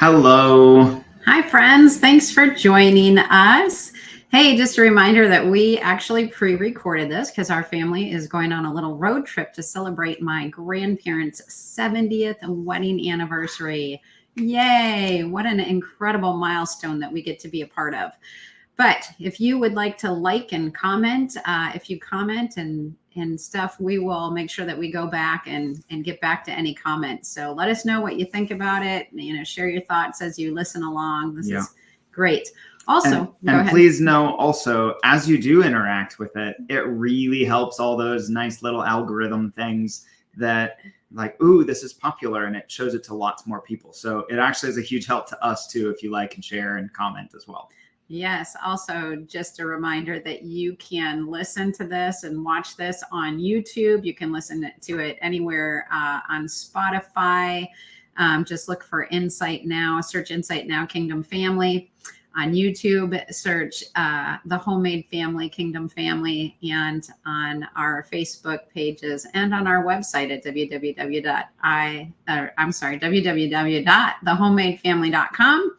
Hello. Hi, friends. Thanks for joining us. Hey, just a reminder that we actually pre-recorded this because our family is going on a little road trip to celebrate my grandparents' 70th wedding anniversary. Yay! What an incredible milestone that we get to be a part of. But if you would like to like and comment, if you comment and stuff, we will make sure that we go back and get back to any comments. So let us know what you think about it. Share your thoughts as you listen along. This is great. Also, and please know also, as you do interact with it, it really helps all those nice little algorithm things that like, ooh, this is popular, and it shows it to lots more people. So it actually is a huge help to us too, if you like and share and comment as well. Yes. Also, just a reminder that you can listen to this and watch this on YouTube. You can listen to it anywhere on Spotify. Just look for Insight Now, search Insight Now Kingdom Family. On YouTube, search The Homemade Family, Kingdom Family, and on our Facebook pages and on our website at www.thehomemadefamily.com.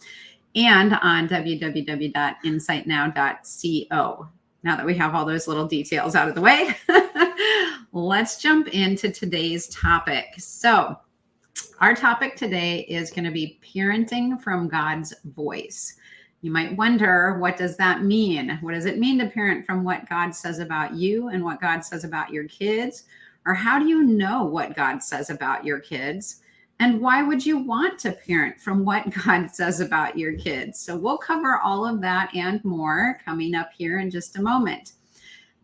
and on www.insightnow.co. Now that we have all those little details out of the way, let's jump into today's topic. So our topic today is going to be parenting from God's voice. You might wonder, what does that mean? What does it mean to parent from what God says about you and what God says about your kids? Or how do you know what God says about your kids? And why would you want to parent from what God says about your kids? So we'll cover all of that and more coming up here in just a moment.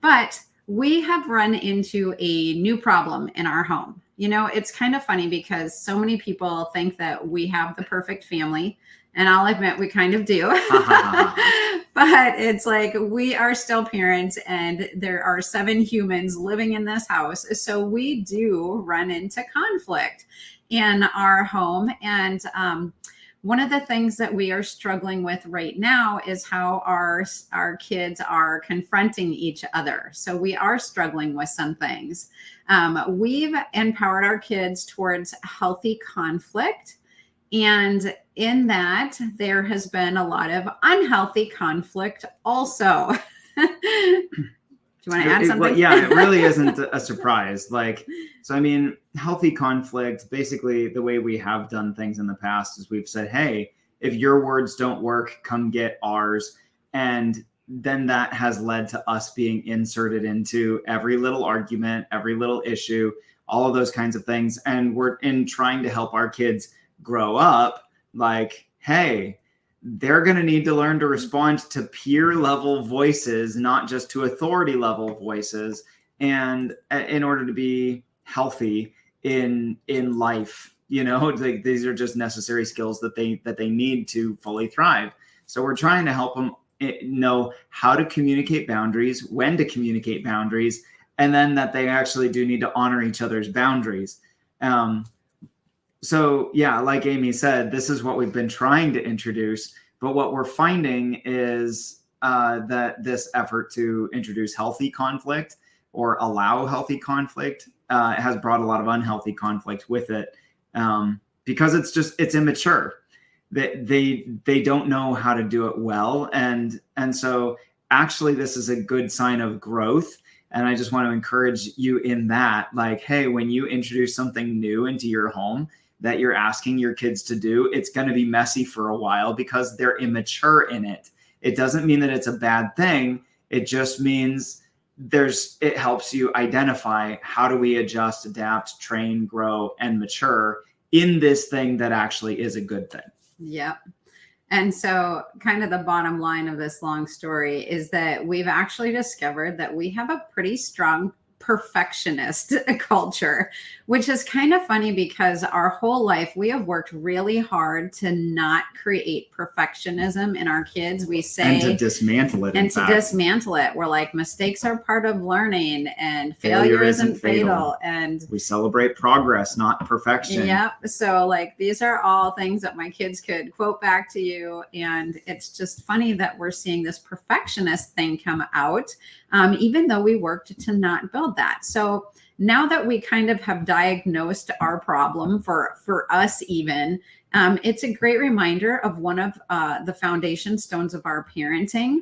But we have run into a new problem in our home. It's kind of funny because so many people think that we have the perfect family. And I'll admit we kind of do. But it's like we are still parents and there are 7 humans living in this house. So we do run into conflict in our home. And one of the things that we are struggling with right now is how our kids are confronting each other. So we are struggling with some things. We've empowered our kids towards healthy conflict. And in that, there has been a lot of unhealthy conflict also. Do you want to add something? It really isn't a surprise. Healthy conflict, basically the way we have done things in the past is we've said, hey, if your words don't work, come get ours. And then that has led to us being inserted into every little argument, every little issue, all of those kinds of things. And we're in trying to help our kids grow up like, hey, they're going to need to learn to respond to peer level voices, not just to authority level voices, and in order to be healthy in life. These are just necessary skills that they need to fully thrive. So we're trying to help them know how to communicate boundaries, when to communicate boundaries, and then that they actually do need to honor each other's boundaries. So yeah, like Amy said, this is what we've been trying to introduce, but what we're finding is that this effort to introduce healthy conflict or allow healthy conflict has brought a lot of unhealthy conflict with it, because it's immature. They don't know how to do it well, and so actually this is a good sign of growth. And I just want to encourage you in that, like, hey, when you introduce something new into your home that you're asking your kids to do, it's going to be messy for a while because they're immature in it. It doesn't mean that it's a bad thing. It just means it helps you identify how do we adjust, adapt, train, grow, and mature in this thing that actually is a good thing. Yep. And so kind of the bottom line of this long story is that we've actually discovered that we have a pretty strong perfectionist culture, which is kind of funny because our whole life we have worked really hard to not create perfectionism in our kids. We say, and to dismantle it. We're like, mistakes are part of learning and failure isn't fatal. And we celebrate progress, not perfection. Yep. So like, these are all things that my kids could quote back to you. And it's just funny that we're seeing this perfectionist thing come out, even though we worked to not build that. So now that we kind of have diagnosed our problem for us even, it's a great reminder of one of the foundation stones of our parenting,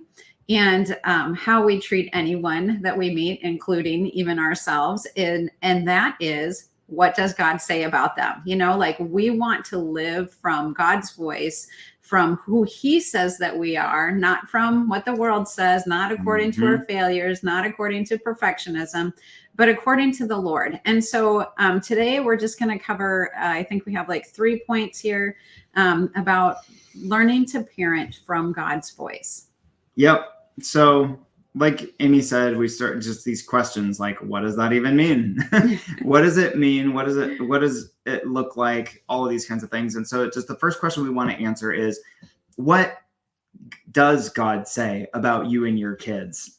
and how we treat anyone that we meet, including even ourselves. And that is, what does God say about them? Like, we want to live from God's voice, from who he says that we are, not from what the world says, not according to our failures, not according to perfectionism, but according to the Lord. And so today we're just going to cover, I think we have like 3 points here about learning to parent from God's voice. Yep. So like Amy said, we start just these questions like, what does that even mean? What does it mean? What does it look like? All of these kinds of things. And so just the first question we want to answer is, what does God say about you and your kids?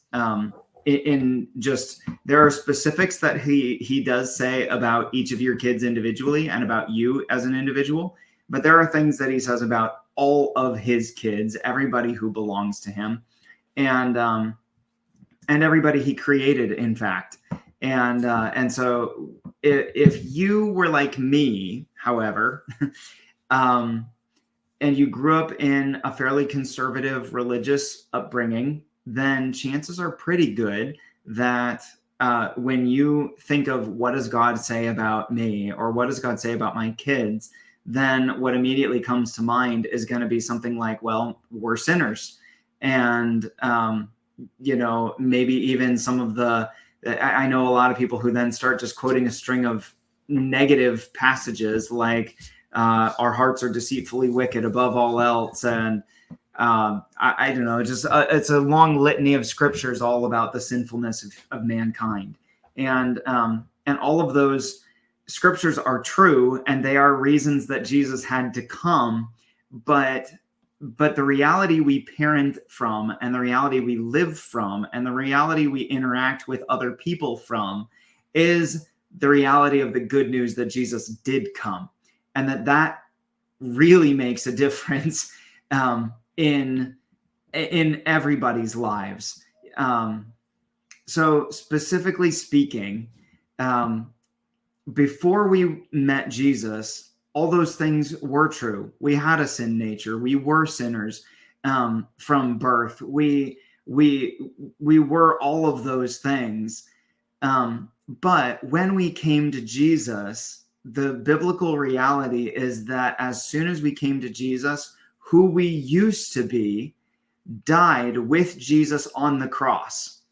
In just, there are specifics that he does say about each of your kids individually and about you as an individual, but there are things that he says about all of his kids, everybody who belongs to him, and everybody he created, in fact. And so if you were like me, however, and you grew up in a fairly conservative religious upbringing, then chances are pretty good that when you think of what does God say about me, or what does God say about my kids, then what immediately comes to mind is going to be something like, well, we're sinners. And, maybe even some of I know a lot of people who then start just quoting a string of negative passages like, our hearts are deceitfully wicked above all else. And I don't know, just it's a long litany of scriptures all about the sinfulness of mankind. And all of those scriptures are true, and they are reasons that Jesus had to come. But the reality we parent from, and the reality we live from, and the reality we interact with other people from is the reality of the good news that Jesus did come, and that really makes a difference in everybody's lives. So specifically speaking, before we met Jesus, all those things were true. We had a sin nature. We were sinners from birth. We were all of those things. But when we came to Jesus, the biblical reality is that as soon as we came to Jesus, who we used to be died with Jesus on the cross.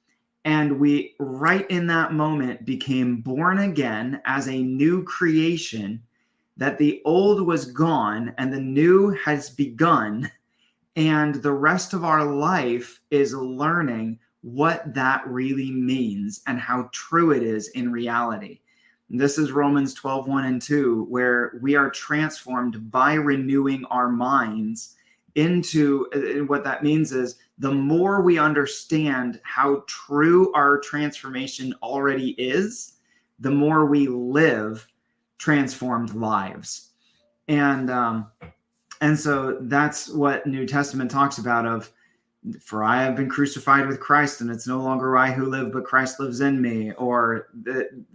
And we, right in that moment, became born again as a new creation, that the old was gone and the new has begun. And the rest of our life is learning what that really means and how true it is in reality. And this is Romans 12:1 and 2, where we are transformed by renewing our minds into, what that means is, the more we understand how true our transformation already is, the more we live transformed lives. And so that's what New Testament talks about of, for I have been crucified with Christ, and it's no longer I who live, but Christ lives in me. Or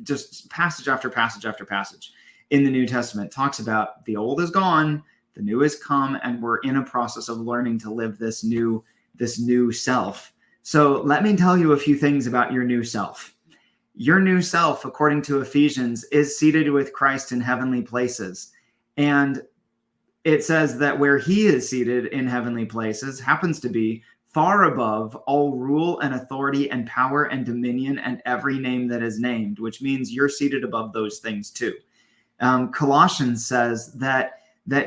just passage after passage after passage in the New Testament talks about the old is gone, the new has come, and we're in a process of learning to live this new self. So let me tell you a few things about your new self. Your new self, according to Ephesians, is seated with Christ in heavenly places. And it says that where he is seated in heavenly places happens to be far above all rule and authority and power and dominion and every name that is named, which means you're seated above those things too. Colossians says that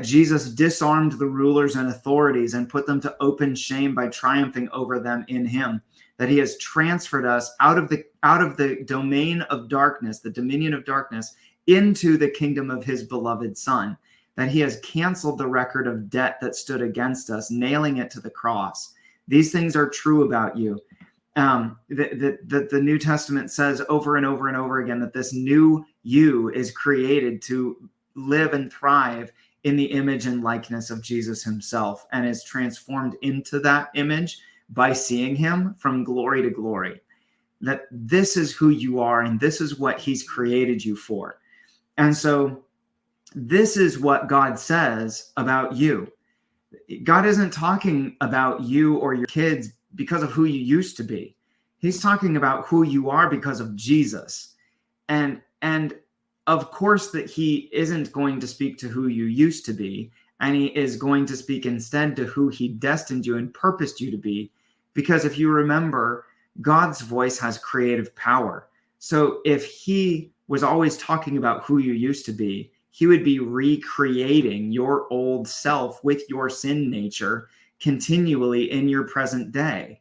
Jesus disarmed the rulers and authorities and put them to open shame by triumphing over them in him. That he has transferred us out of the domain of darkness, the dominion of darkness, into the kingdom of his beloved Son. That he has canceled the record of debt that stood against us, nailing it to the cross. These things are true about you. The New Testament says over and over and over again that this new you is created to live and thrive in the image and likeness of Jesus himself, and is transformed into that image by seeing him from glory to glory. that this is who you are and this is what he's created you for. And so this is what God says about you. God isn't talking about you or your kids because of who you used to be. He's talking about who you are because of Jesus. And of course that he isn't going to speak to who you used to be, and he is going to speak instead to who he destined you and purposed you to be. Because if you remember, God's voice has creative power. So if he was always talking about who you used to be, he would be recreating your old self with your sin nature continually in your present day.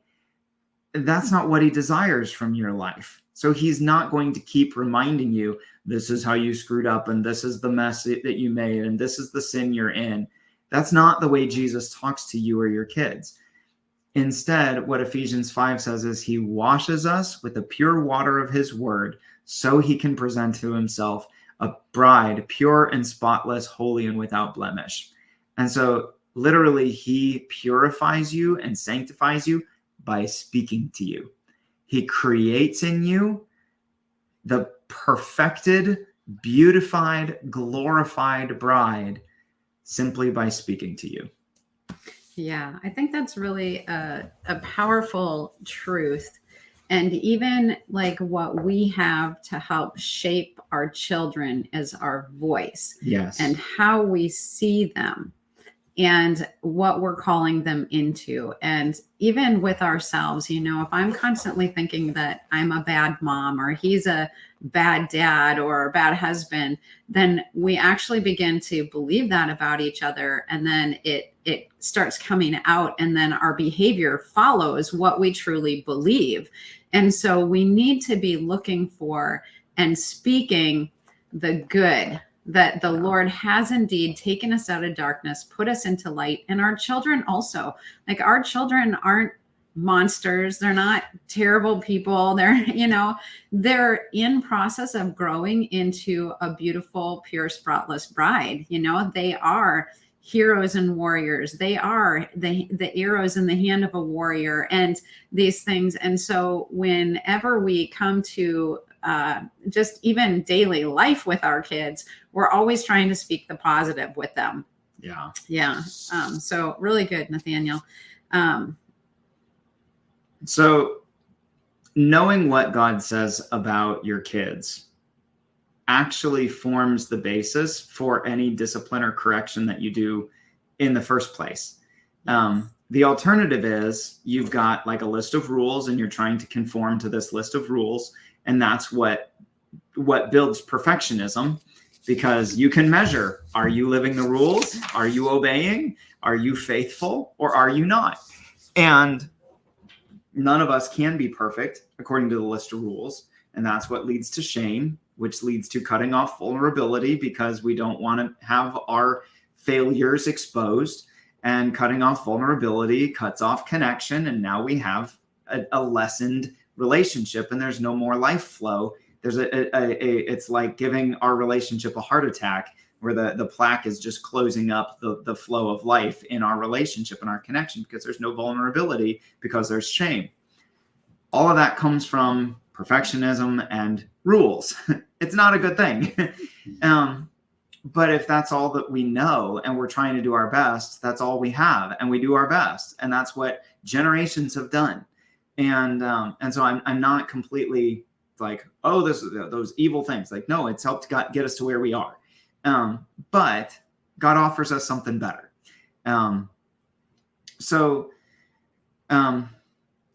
That's not what he desires from your life. So he's not going to keep reminding you, this is how you screwed up, and this is the mess that you made, and this is the sin you're in. That's not the way Jesus talks to you or your kids. Instead, what Ephesians 5 says is he washes us with the pure water of his word so he can present to himself a bride, pure and spotless, holy and without blemish. And so literally he purifies you and sanctifies you by speaking to you. He creates in you the perfected, beautified, glorified bride simply by speaking to you. Yeah, I think that's really a powerful truth. And even like what we have to help shape our children is our voice. Yes. And how we see them and what we're calling them into. And even with ourselves, you know, if I'm constantly thinking that I'm a bad mom or he's a bad dad or a bad husband, then we actually begin to believe that about each other. And then it starts coming out, and then our behavior follows what we truly believe. And so we need to be looking for and speaking the good, that the Lord has indeed taken us out of darkness, put us into light. And our children also, like our children aren't monsters. They're not terrible people. They're, you know, they're in process of growing into a beautiful, pure, spotless bride. You know, they are heroes and warriors. They are the arrows in the hand of a warrior and these things. And so whenever we come to just even daily life with our kids, we're always trying to speak the positive with them. Yeah. Yeah. So really good, Nathaniel. So knowing what God says about your kids actually forms the basis for any discipline or correction that you do in the first place. Yes. The alternative is you've got like a list of rules and you're trying to conform to this list of rules. And that's what builds perfectionism, because you can measure, are you living the rules? Are you obeying? Are you faithful or are you not? And none of us can be perfect according to the list of rules. And that's what leads to shame, which leads to cutting off vulnerability because we don't want to have our failures exposed, and cutting off vulnerability cuts off connection. And now we have a lessened relationship and there's no more life flow. There's it's like giving our relationship a heart attack where the plaque is just closing up the flow of life in our relationship and our connection because there's no vulnerability, because there's shame. All of that comes from perfectionism and rules. It's not a good thing. But if that's all that we know and we're trying to do our best, that's all we have, and we do our best. And that's what generations have done. And so I'm not completely like, oh, those evil things. Like, no, it's helped get us to where we are. But God offers us something better. So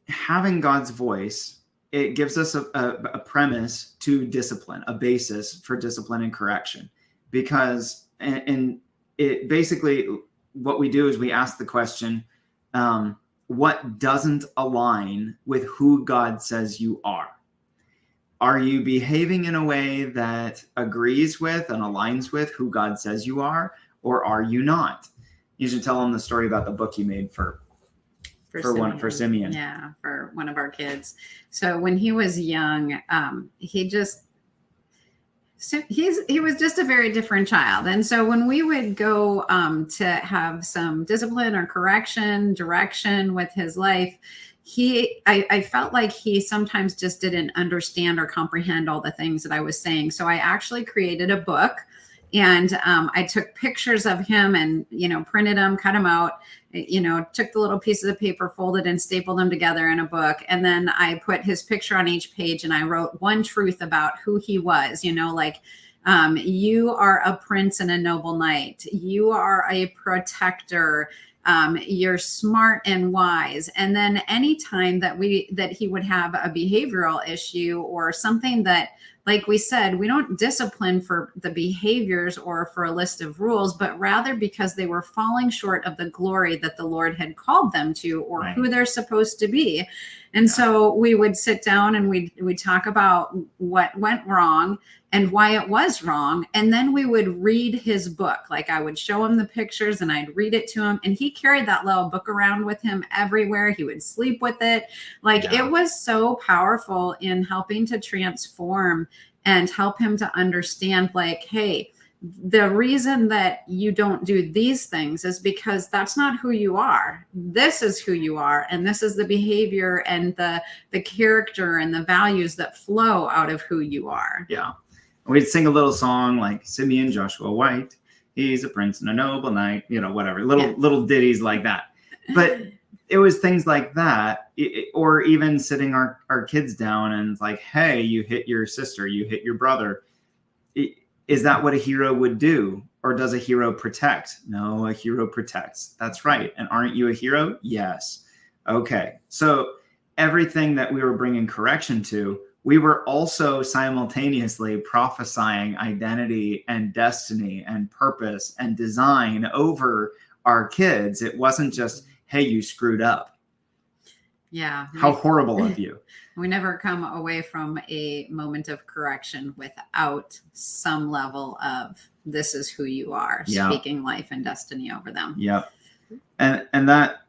having God's voice, it gives us a premise to discipline, a basis for discipline and correction. Because and it basically, what we do is we ask the question, what doesn't align with who God says you are? Are you behaving in a way that agrees with and aligns with who God says you are, or are you not? You should tell them the story about the book you made for Simeon. Yeah, for one of our kids. So when he was young, he was just a very different child. And so when we would go to have some discipline or correction, direction with his life, I felt like he sometimes just didn't understand or comprehend all the things that I was saying. So I actually created a book, and I took pictures of him and, printed them, cut them out, took the little pieces of paper, folded and stapled them together in a book. And then I put his picture on each page, and I wrote one truth about who he was, you are a prince and a noble knight. You are a protector. You're smart and wise. And then anytime that he would have a behavioral issue or something that, like we said, we don't discipline for the behaviors or for a list of rules, but rather because they were falling short of the glory that the Lord had called them to, or Right. who they're supposed to be. And so we would sit down and we'd talk about what went wrong and why it was wrong. And then we would read his book. Like, I would show him the pictures and I'd read it to him. And he carried that little book around with him everywhere. He would sleep with it. It was so powerful in helping to transform and help him to understand, like, hey, the reason that you don't do these things is because that's not who you are. This is who you are. And this is the behavior and the character and the values that flow out of who you are. Yeah. We'd sing a little song like Simeon Joshua White. He's a prince and a noble knight, whatever, little ditties like that. But it was things like that, or even sitting our kids down and it's like, hey, you hit your sister, you hit your brother. Is that what a hero would do? Or does a hero protect? No, a hero protects. That's right. And aren't you a hero? Yes. Okay. So everything that we were bringing correction to, we were also simultaneously prophesying identity and destiny and purpose and design over our kids. It wasn't just, hey, you screwed up. Yeah. How horrible of you. We never come away from a moment of correction without some level of, this is who you are, speaking life and destiny over them. Yep. And that,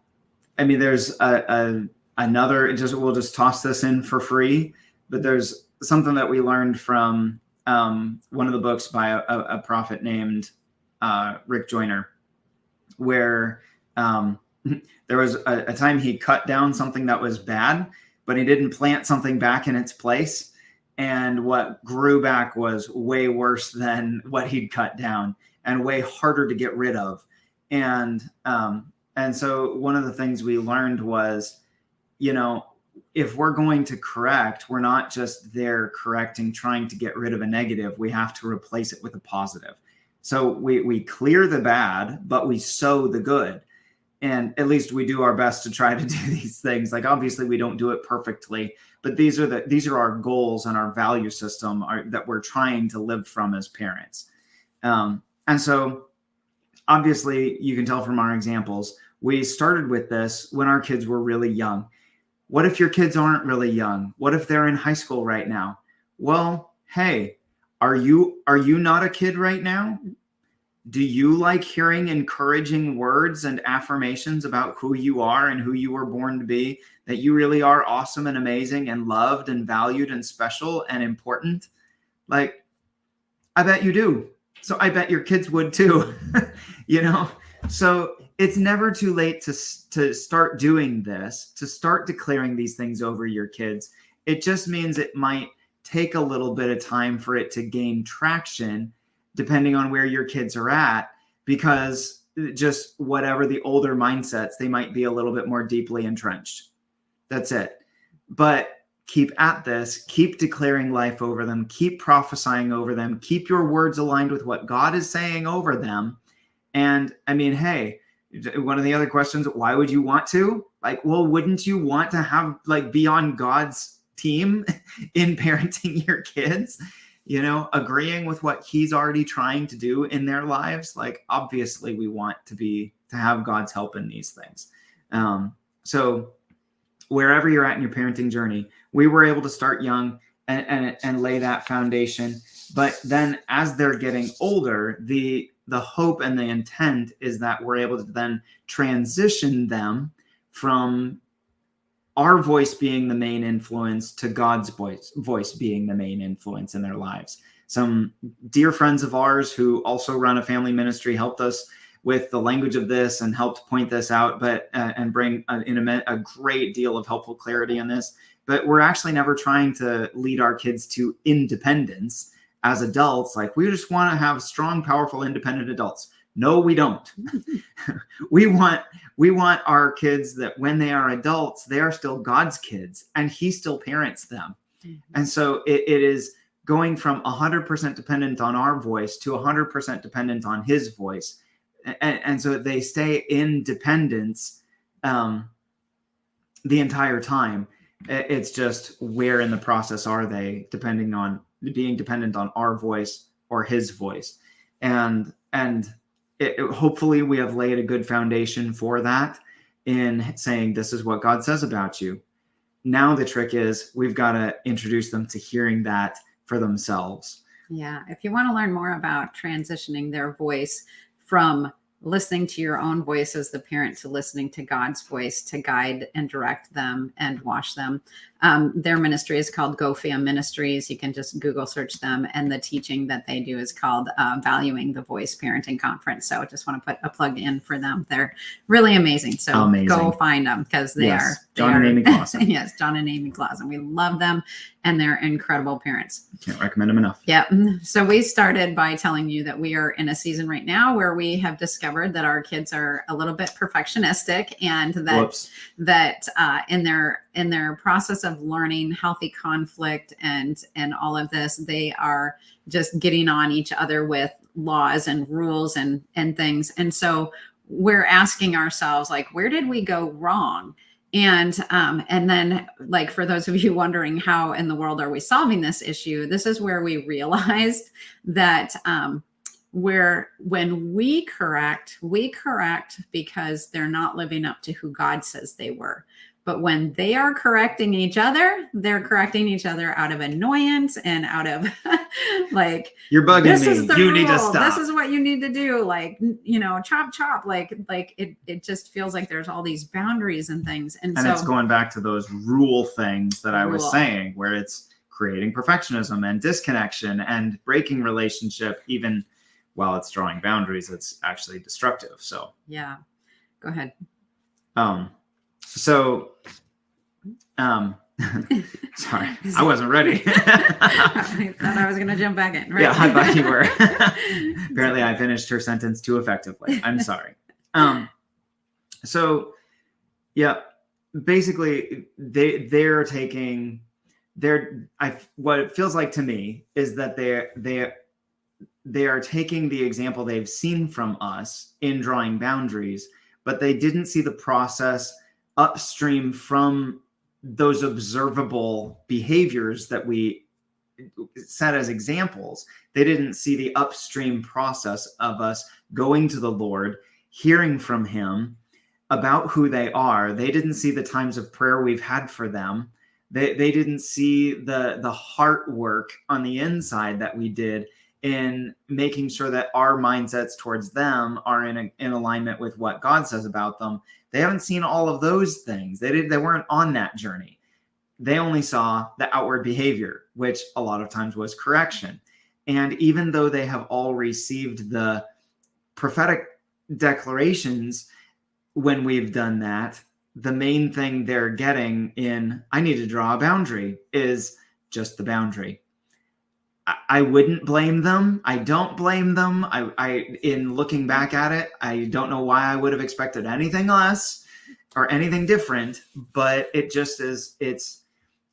there's another, we'll just toss this in for free, but there's something that we learned from one of the books by a prophet named Rick Joyner, where there was a time he cut down something that was bad, but he didn't plant something back in its place. And what grew back was way worse than what he'd cut down and way harder to get rid of. And so one of the things we learned was, if we're going to correct, we're not just there correcting, trying to get rid of a negative. We have to replace it with a positive. So we clear the bad, but we sow the good. And at least we do our best to try to do these things. Like, obviously we don't do it perfectly, but these are our goals and our value system that we're trying to live from as parents. And so obviously you can tell from our examples, we started with this when our kids were really young. What if your kids aren't really young? What if they're in high school right now? Well, hey, are you not a kid right now? Do you like hearing encouraging words and affirmations about who you are and who you were born to be, that you really are awesome and amazing and loved and valued and special and important? Like, I bet you do. So I bet your kids would too, So it's never too late to start doing this, to start declaring these things over your kids. It just means it might take a little bit of time for it to gain traction, depending on where your kids are at, because just whatever the older mindsets, they might be a little bit more deeply entrenched. That's it. But keep at this, keep declaring life over them, keep prophesying over them, keep your words aligned with what God is saying over them. And hey, one of the other questions, why would you want to? Wouldn't you want to have be on God's team in parenting your kids? Agreeing with what he's already trying to do in their lives. Obviously we want to have God's help in these things. So wherever you're at in your parenting journey, we were able to start young and lay that foundation. But then as they're getting older, the hope and the intent is that we're able to then transition them from our voice being the main influence to God's voice being the main influence in their lives. Some dear friends of ours who also run a family ministry helped us with the language of this and helped point this out, but and bring a great deal of helpful clarity in this. But we're actually never trying to lead our kids to independence as adults. Like, we just want to have strong, powerful, independent adults. No, we don't. we want our kids that when they are adults, they are still God's kids and he still parents them. And so it is going from 100% dependent on our voice to 100% dependent on his voice. And so they stay in dependence the entire time. It's just where in the process are they being dependent on our voice or his voice. And hopefully we have laid a good foundation for that in saying, this is what God says about you. Now the trick is we've got to introduce them to hearing that for themselves. Yeah. If you want to learn more about transitioning their voice from listening to your own voice as the parent to listening to God's voice to guide and direct them and wash them. Their ministry is called Go Fam Ministries. You can just Google search them. And the teaching that they do is called Valuing the Voice Parenting Conference. So I just want to put a plug in for them. They're really amazing. So go find them because they are. John and Amy Clausen. Yes, John and Amy Clausen. We love them and they're incredible parents. Can't recommend them enough. Yeah. So we started by telling you that we are in a season right now where we have discovered that our kids are a little bit perfectionistic and that in their process of learning healthy conflict and all of this, they are just getting on each other with laws and rules and things. And so we're asking ourselves, like, where did we go wrong? And then, like, for those of you wondering how in the world are we solving this issue, this is where we realized that when we correct because they're not living up to who God says they were. But when they are correcting each other, they're correcting each other out of annoyance and out of like, you're bugging this me. Is the you rule. Need to stop. This is what you need to do. Like, chop. Like it just feels like there's all these boundaries and things. And so it's going back to those rule things that I was saying, where it's creating perfectionism and disconnection and breaking relationship. Even while it's drawing boundaries, it's actually destructive. So yeah, go ahead. Sorry, I wasn't ready. I thought I was going to jump back in. Right? Yeah, I thought you were. Apparently, I finished her sentence too effectively. I'm sorry. So, yeah, basically, what it feels like to me is that they are taking the example they've seen from us in drawing boundaries, but they didn't see the process upstream from those observable behaviors that we set as examples. They didn't see the upstream process of us going to the Lord, hearing from him about who they are. They didn't see the times of prayer we've had for them. They didn't see the heart work on the inside that we did in making sure that our mindsets towards them are in alignment with what God says about them. They haven't seen all of those things. They weren't on that journey. They only saw the outward behavior, which a lot of times was correction. And even though they have all received the prophetic declarations when we've done that, the main thing they're getting in, I need to draw a boundary, is just the boundary. I wouldn't blame them. I don't blame them. I in looking back at it, I don't know why I would have expected anything less or anything different, but it just is,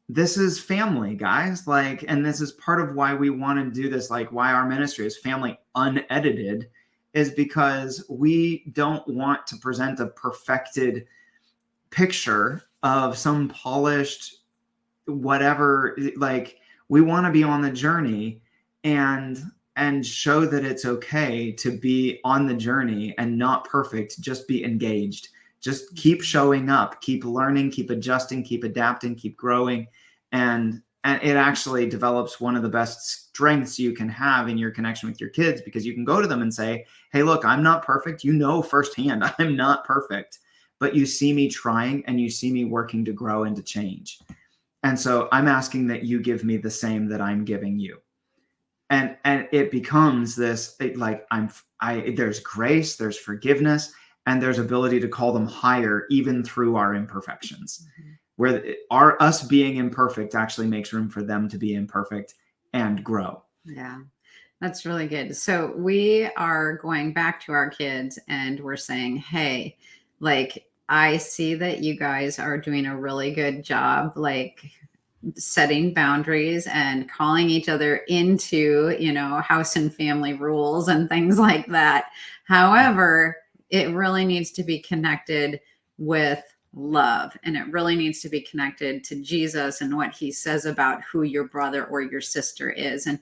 this is family, guys. Like, and this is part of why we want to do this, like why our ministry is Family Unedited, is because we don't want to present a perfected picture of some polished whatever. Like, we want to be on the journey and show that it's okay to be on the journey and not perfect. Just be engaged. Just keep showing up, keep learning, keep adjusting, keep adapting, keep growing. And it actually develops one of the best strengths you can have in your connection with your kids, because you can go to them and say, hey, look, I'm not perfect. You know firsthand I'm not perfect, but you see me trying and you see me working to grow and to change. And so I'm asking that you give me the same that I'm giving you. And it becomes this like there's grace, there's forgiveness, and there's ability to call them higher even through our imperfections. Mm-hmm. Where us being imperfect actually makes room for them to be imperfect and grow. Yeah. That's really good. So we are going back to our kids and we're saying, hey, like, I see that you guys are doing a really good job, like setting boundaries and calling each other into, house and family rules and things like that. However, it really needs to be connected with love, and it really needs to be connected to Jesus and what he says about who your brother or your sister is. And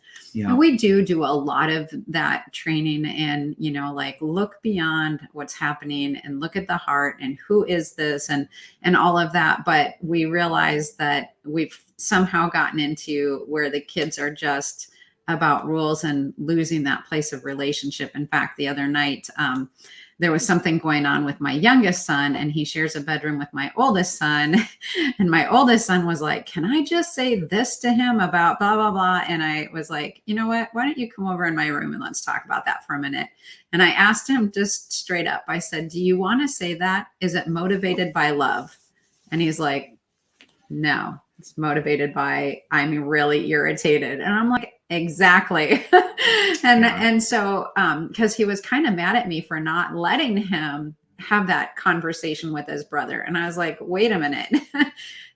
we do a lot of that training, and like, look beyond what's happening and look at the heart and who is this and all of that. But we realize that we've somehow gotten into where the kids are just about rules and losing that place of relationship. In fact, the other night, there was something going on with my youngest son, and he shares a bedroom with my oldest son. And my oldest son was like, can I just say this to him about blah, blah, blah? And I was like, you know what? Why don't you come over in my room and let's talk about that for a minute? And I asked him just straight up, I said, do you want to say that? Is it motivated by love? And he's like, no, it's motivated by, I'm really irritated. And I'm like, exactly. And so, because he was kind of mad at me for not letting him have that conversation with his brother. And I was like, wait a minute.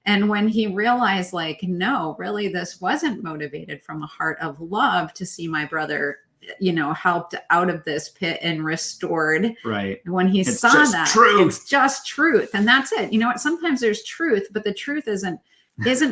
And when he realized, like, no, really, this wasn't motivated from a heart of love to see my brother, helped out of this pit and restored. Right. When he saw that, truth. It's just truth. And that's it. You know what? Sometimes there's truth, but the truth isn't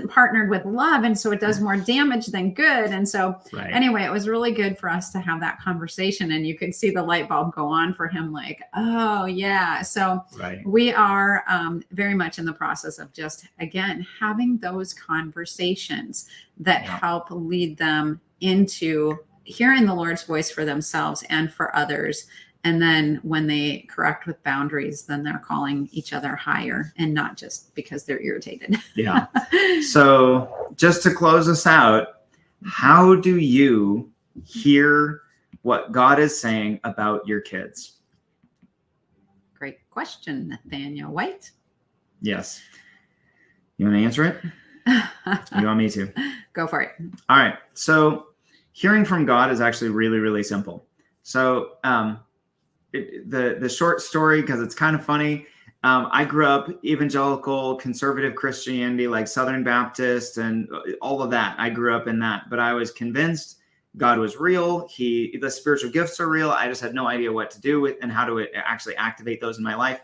partnered with love. And so it does more damage than good. And so anyway, it was really good for us to have that conversation, and you could see the light bulb go on for him, like, oh yeah. So we are very much in the process of just, again, having those conversations that help lead them into hearing the Lord's voice for themselves and for others. And then when they correct with boundaries, then they're calling each other higher, and not just because they're irritated. Yeah. So just to close us out, how do you hear what God is saying about your kids? Great question, Nathaniel White. Yes. You want to answer it? You want me to? Go for it. All right. So hearing from God is actually really, really simple. So, the short story, because it's kind of funny. I grew up evangelical, conservative Christianity, like Southern Baptist and all of that. I grew up in that, but I was convinced God was real. The spiritual gifts are real. I just had no idea what to do with and how to actually activate those in my life.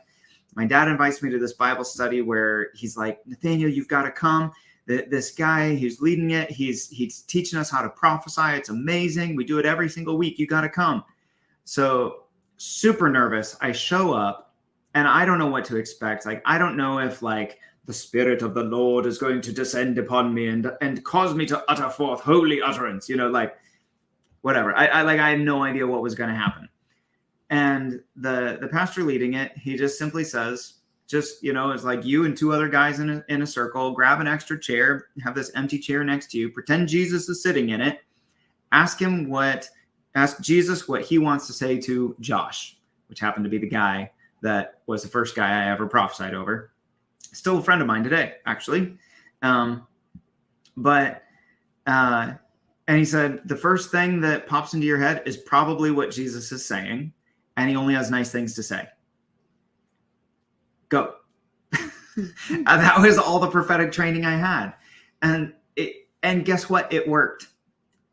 My dad invites me to this Bible study where he's like, Nathaniel, you've got to come. This guy, he's leading it. He's teaching us how to prophesy. It's amazing. We do it every single week. You got to come. So super nervous. I show up and I don't know what to expect. Like, I don't know if like the Spirit of the Lord is going to descend upon me and cause me to utter forth holy utterance, like whatever. I had no idea what was going to happen. And the pastor leading it, he just simply says, it's like you and two other guys in a circle, grab an extra chair, have this empty chair next to you, pretend Jesus is sitting in it, ask Jesus what he wants to say to Josh, which happened to be the guy that was the first guy I ever prophesied over. Still a friend of mine today, actually. And he said, the first thing that pops into your head is probably what Jesus is saying, and he only has nice things to say. Go. That was all the prophetic training I had. And guess what? It worked.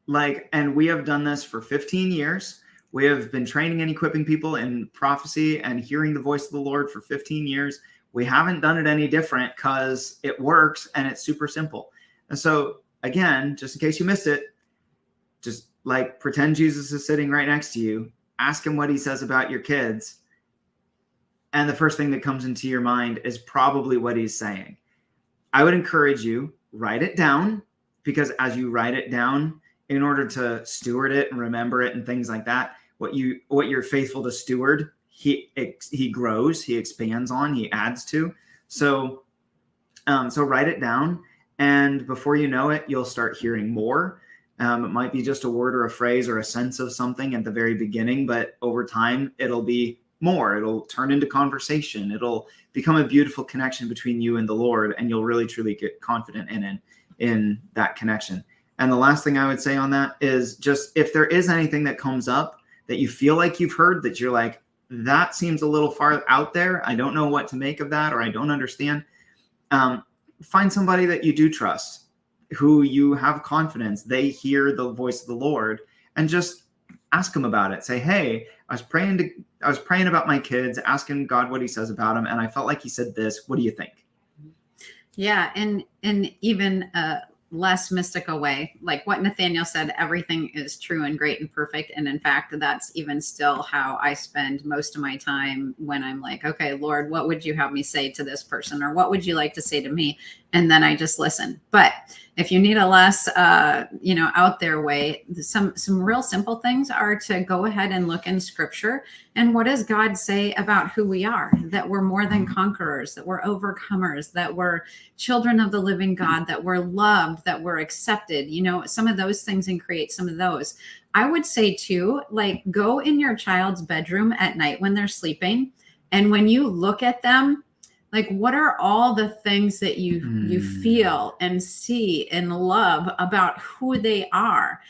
And we have done this for 15 years. We have been training and equipping people in prophecy and hearing the voice of the Lord for 15 years. We haven't done it any different because it works and it's super simple. And so again, just in case you missed it, just like pretend Jesus is sitting right next to you, ask him what he says about your kids. And the first thing that comes into your mind is probably what he's saying. I would encourage you, write it down, because as you write it down, in order to steward it and remember it and things like that, what you're faithful to steward, he grows, he expands on, he adds to. So write it down, and before you know it, you'll start hearing more. It might be just a word or a phrase or a sense of something at the very beginning, but over time, it'll be more. It'll turn into conversation. It'll become a beautiful connection between you and the Lord, and you'll really, truly get confident in that connection. And the last thing I would say on that is just if there is anything that comes up that you feel like you've heard that you're like, that seems a little far out there, I don't know what to make of that, or I don't understand, find somebody that you do trust, who you have confidence, they hear the voice of the Lord, and just ask them about it. Say, hey, I was praying about my kids, asking God what he says about them, and I felt like he said this. What do you think? Yeah. And even less mystical way, like what Nathaniel said, everything is true and great and perfect. And in fact, that's even still how I spend most of my time when I'm like, okay, Lord, what would you have me say to this person? Or what would you like to say to me? And then I just listen. But if you need a less, out there way, some real simple things are to go ahead and look in scripture. And what does God say about who we are? That we're more than conquerors, that we're overcomers, that we're children of the living God, that we're loved, that we're accepted, some of those things, and create some of those. I would say too, like, go in your child's bedroom at night when they're sleeping. And when you look at them, like, what are all the things that you feel and see and love about who they are?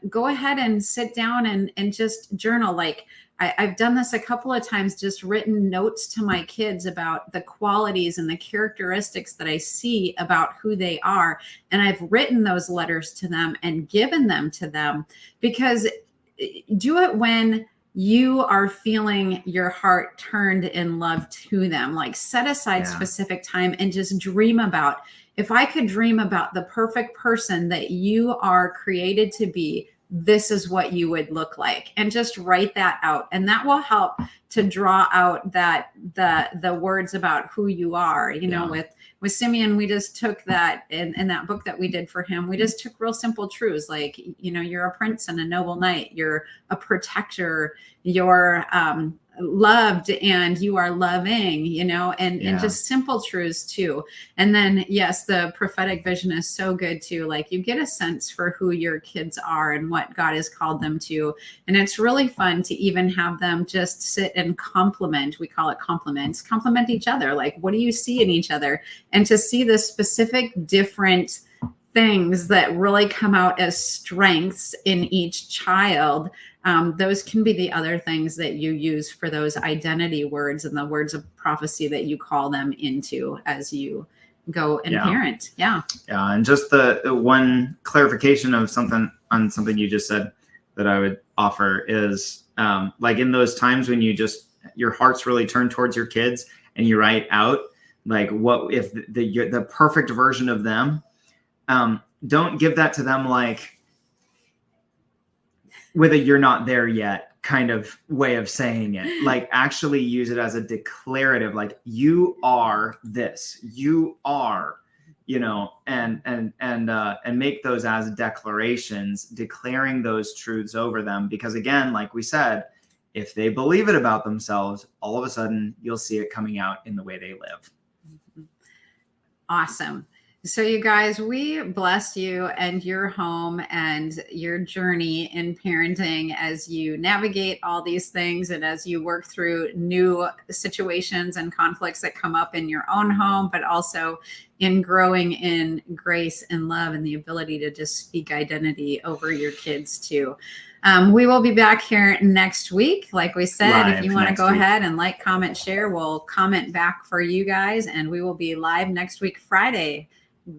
Go ahead and sit down and just journal. Like, I've done this a couple of times, just written notes to my kids about the qualities and the characteristics that I see about who they are. And I've written those letters to them and given them to them, because do it when you are feeling your heart turned in love to them. Like, set aside specific time and just dream about, if I could dream about the perfect person that you are created to be, this is what you would look like, and just write that out. And that will help to draw out that the words about who you are. With Simeon, we just took that in that book that we did for him. We just took real simple truths, like, you're a prince and a noble knight, you're a protector, you're loved, and you are loving, and just simple truths too. And then, yes, the prophetic vision is so good too. Like, you get a sense for who your kids are and what God has called them to. And it's really fun to even have them just sit and compliment. We call it compliments, compliment each other. Like, what do you see in each other? And to see the specific different things that really come out as strengths in each child. Those can be the other things that you use for those identity words and the words of prophecy that you call them into as you go and parent. Yeah. And just the one clarification of something you just said that I would offer is, like, in those times when your heart's really turned towards your kids and you write out, like, what if the perfect version of them, don't give that to them like with a "you're not there yet" kind of way of saying it. Like, actually use it as a declarative, like, you are this, you are, and make those as declarations, declaring those truths over them. Because again, like we said, if they believe it about themselves, all of a sudden you'll see it coming out in the way they live. Awesome. So you guys, we bless you and your home and your journey in parenting as you navigate all these things and as you work through new situations and conflicts that come up in your own home, but also in growing in grace and love and the ability to just speak identity over your kids too. We will be back here next week. Like we said, live, if you want to go ahead and like, comment, share, we'll comment back for you guys. And we will be live next week, Friday.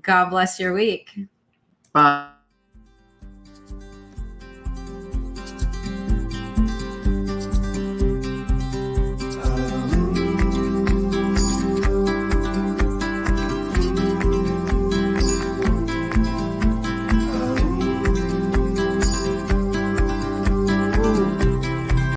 God bless your week. Bye.